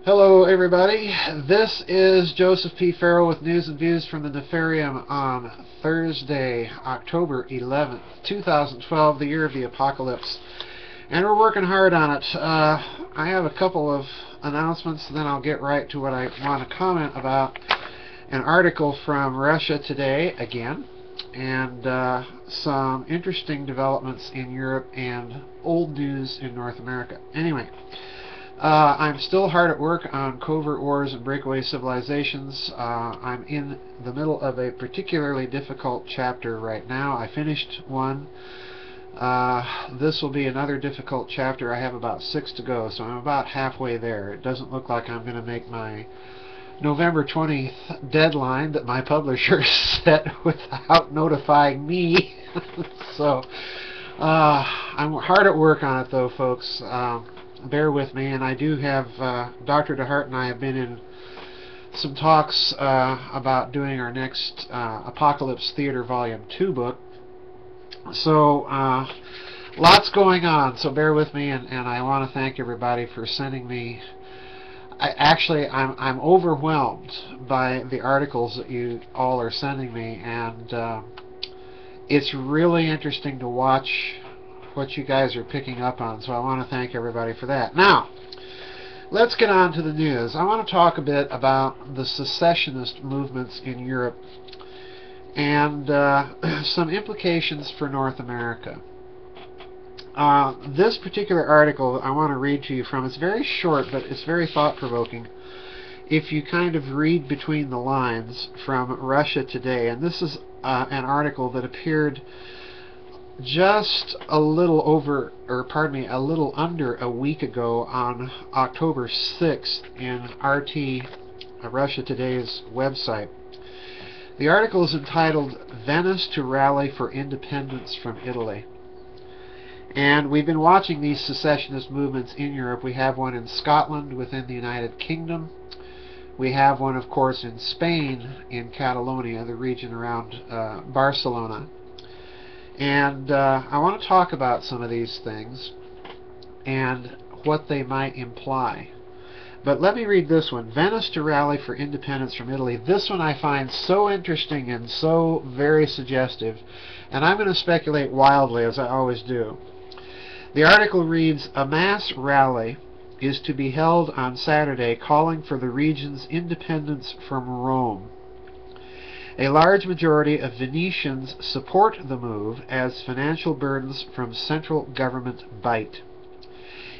Hello everybody, this is Joseph P. Farrell with news and views from the Nefarium on Thursday, October 11th, 2012, the year of the apocalypse. And we're working hard on it. I have a couple of announcements, then I'll get right to what I want to comment about. An article from Russia Today, again, and some interesting developments in Europe and old news in North America. Anyway. I'm still hard at work on Covert Wars and Breakaway Civilizations. I'm in the middle of a particularly difficult chapter right now. I finished one. This will be another difficult chapter. I have about 6 to go, so I'm about halfway there. It doesn't look like I'm going to make my November 20th deadline that my publisher set without notifying me. So, I'm hard at work on it though, folks. Bear with me, and I do have Dr. DeHart and I have been in some talks about doing our next Apocalypse Theater Volume 2 book. So lots going on, so bear with me, and I want to thank everybody for sending me. I'm overwhelmed by the articles that you all are sending me, and it's really interesting to watch what you guys are picking up on, so I want to thank everybody for that. Now, let's get on to the news. I want to talk a bit about the secessionist movements in Europe and some implications for North America. This particular article I want to read to you from. It's very short, but it's very thought-provoking if you kind of read between the lines from Russia Today. And this is an article that appeared just a little under a week ago on October 6th in RT, Russia Today's website. The article is entitled "Venice to Rally for Independence from Italy." And we've been watching these secessionist movements in Europe. We have one in Scotland within the United Kingdom. We have one, of course, in Spain, in Catalonia, the region around Barcelona. And I want to talk about some of these things and what they might imply. But let me read this one. Venice to Rally for Independence from Italy. This one I find so interesting and so very suggestive. And I'm going to speculate wildly, as I always do. The article reads, "A mass rally is to be held on Saturday calling for the region's independence from Rome. A large majority of Venetians support the move as financial burdens from central government bite.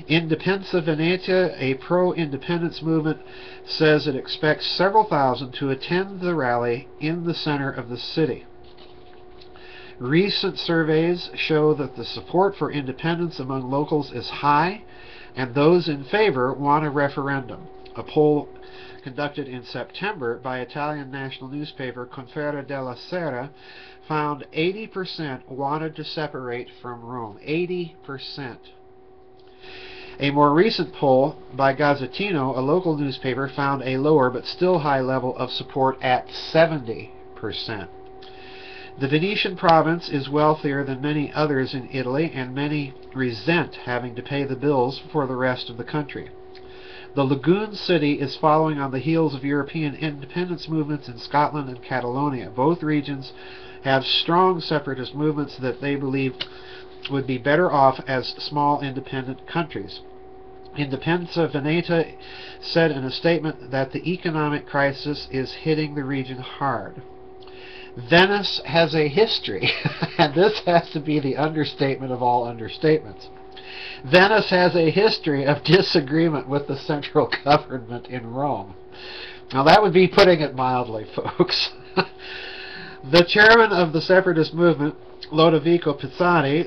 Independenza Venetia, a pro-independence movement, says it expects several thousand to attend the rally in the center of the city. Recent surveys show that the support for independence among locals is high, and those in favor want a referendum. A poll conducted in September by Italian national newspaper Corriere della Sera found 80% wanted to separate from Rome. 80%. A more recent poll by Gazzettino, a local newspaper, found a lower but still high level of support at 70%. The Venetian province is wealthier than many others in Italy, and many resent having to pay the bills for the rest of the country. The lagoon city is following on the heels of European independence movements in Scotland and Catalonia. Both regions have strong separatist movements that they believe would be better off as small independent countries. Independenza Venetia said in a statement that the economic crisis is hitting the region hard. Venice has a history, and this has to be the understatement of all understatements. Venice has a history of disagreement with the central government in Rome. Now that would be putting it mildly, folks. The chairman of the separatist movement, Lodovico Pizzani,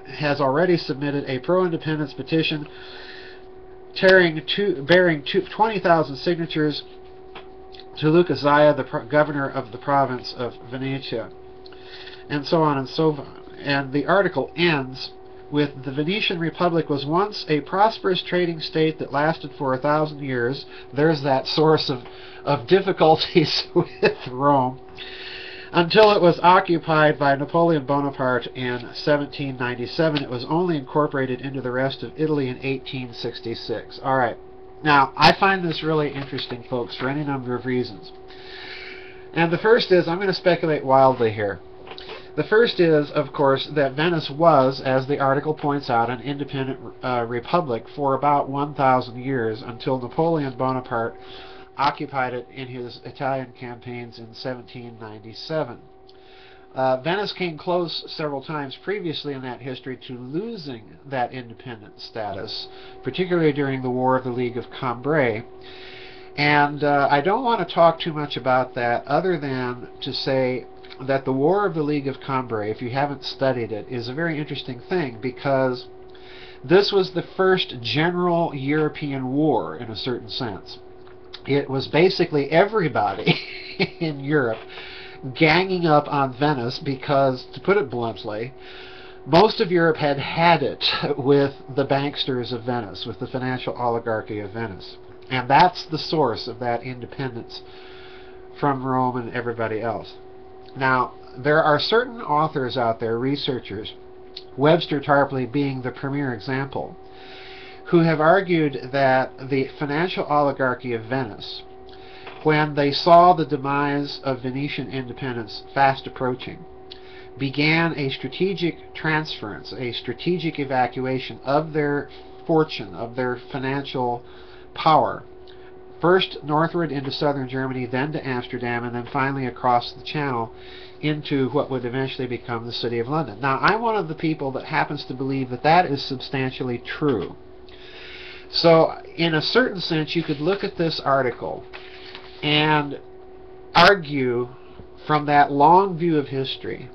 has already submitted a pro-independence petition bearing 20,000 signatures to Luca Zaia, the governor of the province of Venetia, and so on and so on. And the article ends with, "The Venetian Republic was once a prosperous trading state that lasted for 1,000 years. There's that source of difficulties with Rome. Until it was occupied by Napoleon Bonaparte in 1797. It was only incorporated into the rest of Italy in 1866. All right. Now, I find this really interesting, folks, for any number of reasons. And the first is, I'm going to speculate wildly here. The first is, of course, that Venice was, as the article points out, an independent republic for about 1,000 years until Napoleon Bonaparte occupied it in his Italian campaigns in 1797. Venice came close several times previously in that history to losing that independent status, particularly during the War of the League of Cambrai. And I don't want to talk too much about that other than to say that the War of the League of Cambrai, if you haven't studied it, is a very interesting thing, because this was the first general European war in a certain sense. It was basically everybody in Europe ganging up on Venice because, to put it bluntly, most of Europe had had it with the banksters of Venice, with the financial oligarchy of Venice. And that's the source of that independence from Rome and everybody else. Now, there are certain authors out there, researchers, Webster Tarpley being the premier example, who have argued that the financial oligarchy of Venice, when they saw the demise of Venetian independence fast approaching, began a strategic transference, a strategic evacuation of their fortune, of their financial power, first northward into southern Germany, then to Amsterdam, and then finally across the Channel into what would eventually become the City of London. Now, I'm one of the people that happens to believe that that is substantially true. So, in a certain sense, you could look at this article and argue from that long view of history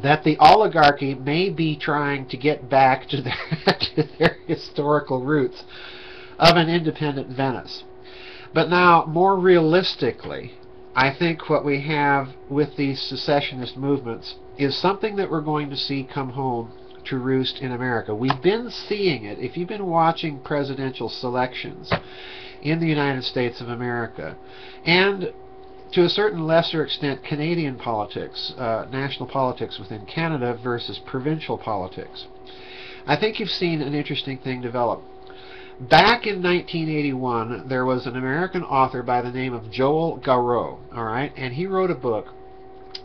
that the oligarchy may be trying to get back to their historical roots of an independent Venice. But now, more realistically, I think what we have with these secessionist movements is something that we're going to see come home to roost in America. We've been seeing it. If you've been watching presidential selections in the United States of America, and to a certain lesser extent Canadian politics, national politics within Canada versus provincial politics, I think you've seen an interesting thing develop. Back in 1981, there was an American author by the name of Joel Garreau, and he wrote a book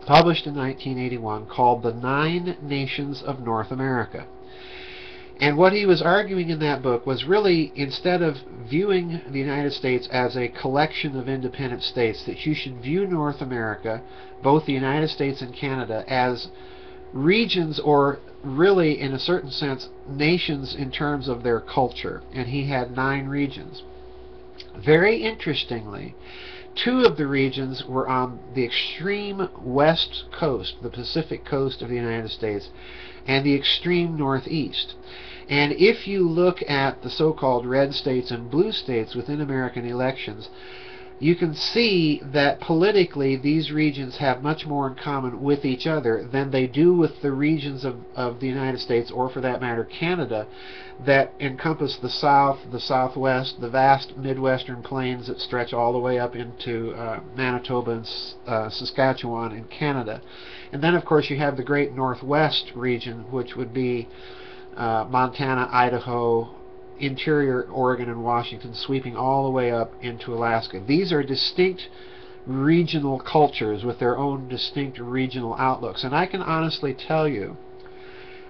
published in 1981 called The 9 Nations of North America. And what he was arguing in that book was really, instead of viewing the United States as a collection of independent states, that you should view North America, both the United States and Canada, as regions, or really, in a certain sense, nations in terms of their culture. And he had 9 regions. Very interestingly, 2 of the regions were on the extreme west coast, the Pacific coast of the United States, and the extreme northeast. And if you look at the so-called red states and blue states within American elections, you can see that politically these regions have much more in common with each other than they do with the regions of the United States, or for that matter Canada, that encompass the South, the Southwest, the vast Midwestern plains that stretch all the way up into Manitoba and Saskatchewan in Canada. And then, of course, you have the great Northwest region, which would be Montana, Idaho, interior Oregon and Washington, sweeping all the way up into Alaska. These are distinct regional cultures with their own distinct regional outlooks. And I can honestly tell you,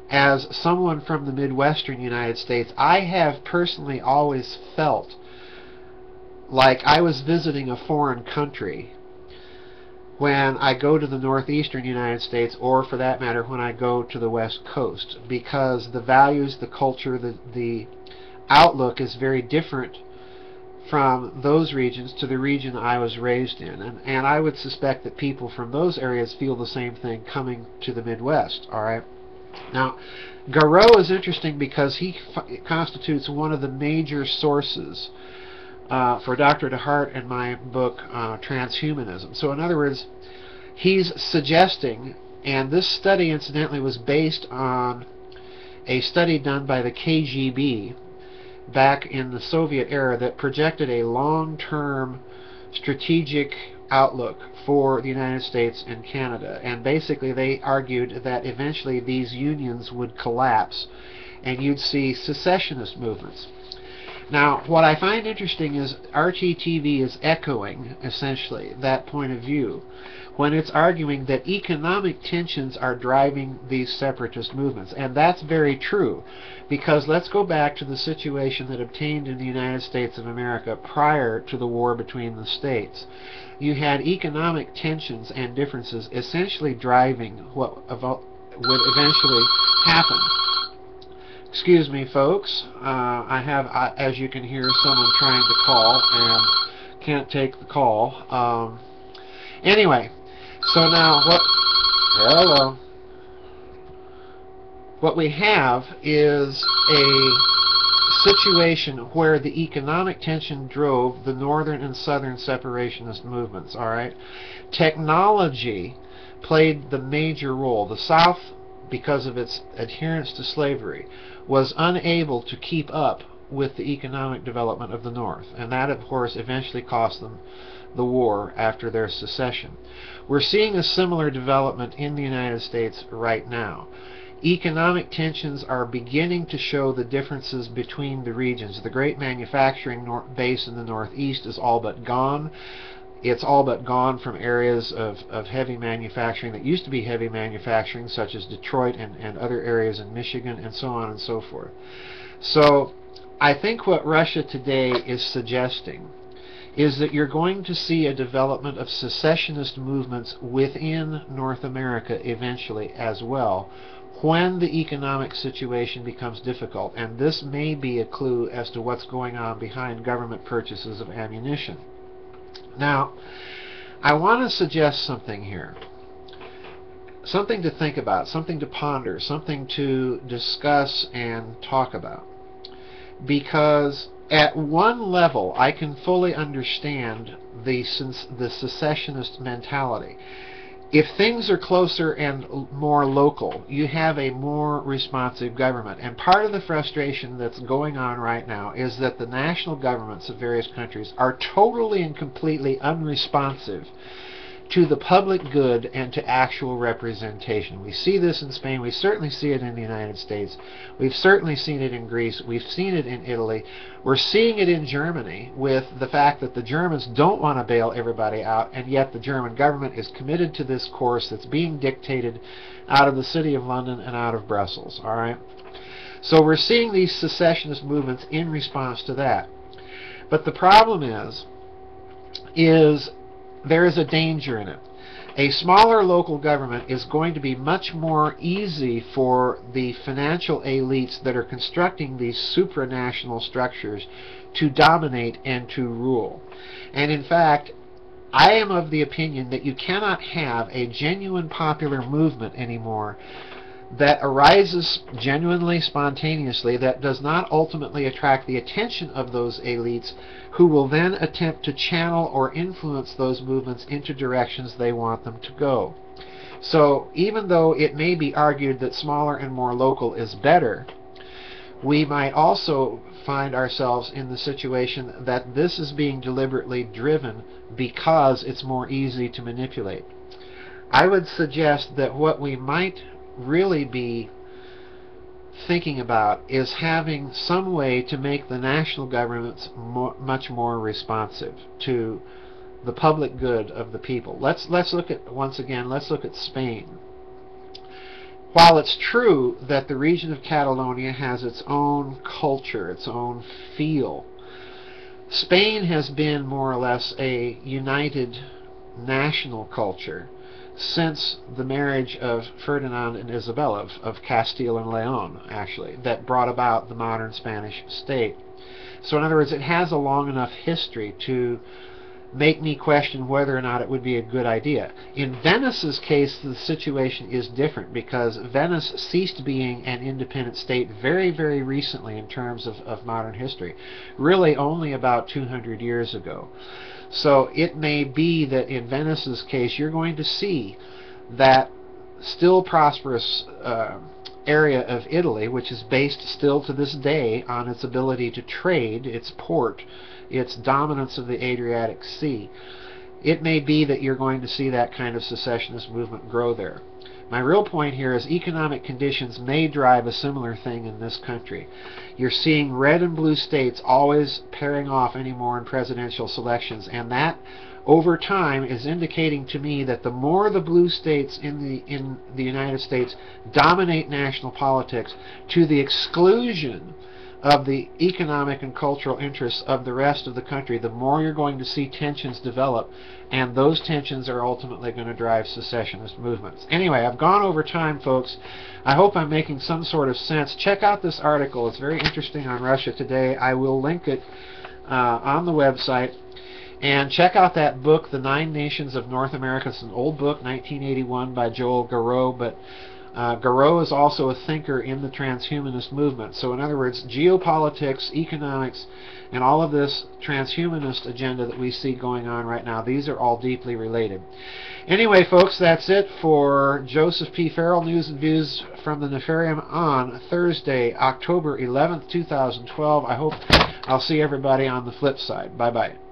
as someone from the Midwestern United States, I have personally always felt like I was visiting a foreign country when I go to the northeastern United States, or for that matter when I go to the West Coast, because the values, the culture, the outlook is very different from those regions to the region I was raised in. And I would suspect that people from those areas feel the same thing coming to the Midwest. Now, Garreau is interesting because he constitutes one of the major sources for Dr. DeHart and my book, Transhumanism. So in other words, he's suggesting, and this study incidentally was based on a study done by the KGB back in the Soviet era that projected a long-term strategic outlook for the United States and Canada. And basically they argued that eventually these unions would collapse and you'd see secessionist movements. Now, what I find interesting is RTTV is echoing, essentially, that point of view when it's arguing that economic tensions are driving these separatist movements. And that's very true, because let's go back to the situation that obtained in the United States of America prior to the war between the states. You had economic tensions and differences essentially driving what would eventually happen. Excuse me, folks. I have, as you can hear, someone trying to call and can't take the call. Anyway, so now hello. What we have is a situation where the economic tension drove the northern and southern separationist movements. All right, technology played the major role. The South, because of its adherence to slavery, was unable to keep up with the economic development of the North, and that, of course, eventually cost them the war after their secession. We're seeing a similar development in the United States right now. Economic tensions are beginning to show the differences between the regions. The great manufacturing base in the Northeast is all but gone. It's all but gone from areas of heavy manufacturing that used to be heavy manufacturing, such as Detroit and other areas in Michigan, and so on and so forth. So I think what Russia today is suggesting is that you're going to see a development of secessionist movements within North America eventually as well, when the economic situation becomes difficult. And this may be a clue as to what's going on behind government purchases of ammunition. Now, I want to suggest something here. Something to think about, something to ponder, something to discuss and talk about. Because at one level, I can fully understand the secessionist mentality. If things are closer and more local, you have a more responsive government. And part of the frustration that's going on right now is that the national governments of various countries are totally and completely unresponsive to the public good and to actual representation. We see this in Spain. We certainly see it in the United States. We've certainly seen it in Greece. We've seen it in Italy. We're seeing it in Germany with the fact that the Germans don't want to bail everybody out, and yet the German government is committed to this course that's being dictated out of the City of London and out of Brussels. All right? So we're seeing these secessionist movements in response to that. But the problem is there is a danger in it. A smaller local government is going to be much more easy for the financial elites that are constructing these supranational structures to dominate and to rule. And in fact, I am of the opinion that you cannot have a genuine popular movement anymore that arises genuinely, spontaneously, that does not ultimately attract the attention of those elites, who will then attempt to channel or influence those movements into directions they want them to go. So even though it may be argued that smaller and more local is better, we might also find ourselves in the situation that this is being deliberately driven because it's more easy to manipulate. I would suggest that what we might really be thinking about is having some way to make the national governments much more responsive to the public good of the people. Let's look at, once again, let's look at Spain. While it's true that the region of Catalonia has its own culture, its own feel, Spain has been more or less a united national culture since the marriage of Ferdinand and Isabella of Castile and Leon, actually, that brought about the modern Spanish state. So in other words, it has a long enough history to make me question whether or not it would be a good idea. In Venice's case, the situation is different, because Venice ceased being an independent state very, very recently in terms of modern history, really only about 200 years ago. So it may be that in Venice's case, you're going to see that still prosperous area of Italy, which is based still to this day on its ability to trade, its port, its dominance of the Adriatic Sea. It may be that you're going to see that kind of secessionist movement grow there. My real point here is economic conditions may drive a similar thing in this country. You're seeing red and blue states always pairing off anymore in presidential selections, and that over time is indicating to me that the more the blue states in the United States dominate national politics to the exclusion of the economic and cultural interests of the rest of the country, the more you're going to see tensions develop, and those tensions are ultimately going to drive secessionist movements. Anyway, I've gone over time, folks. I hope I'm making some sort of sense. Check out this article. It's very interesting on Russia Today. I will link it on the website. And check out that book, The 9 Nations of North America. It's an old book, 1981, by Joel Garreau, but Garreau is also a thinker in the transhumanist movement. So in other words, geopolitics, economics, and all of this transhumanist agenda that we see going on right now, these are all deeply related. Anyway, folks, that's it for Joseph P. Farrell News and Views from the Nefarium on Thursday, October 11th, 2012. I hope I'll see everybody on the flip side. Bye-bye.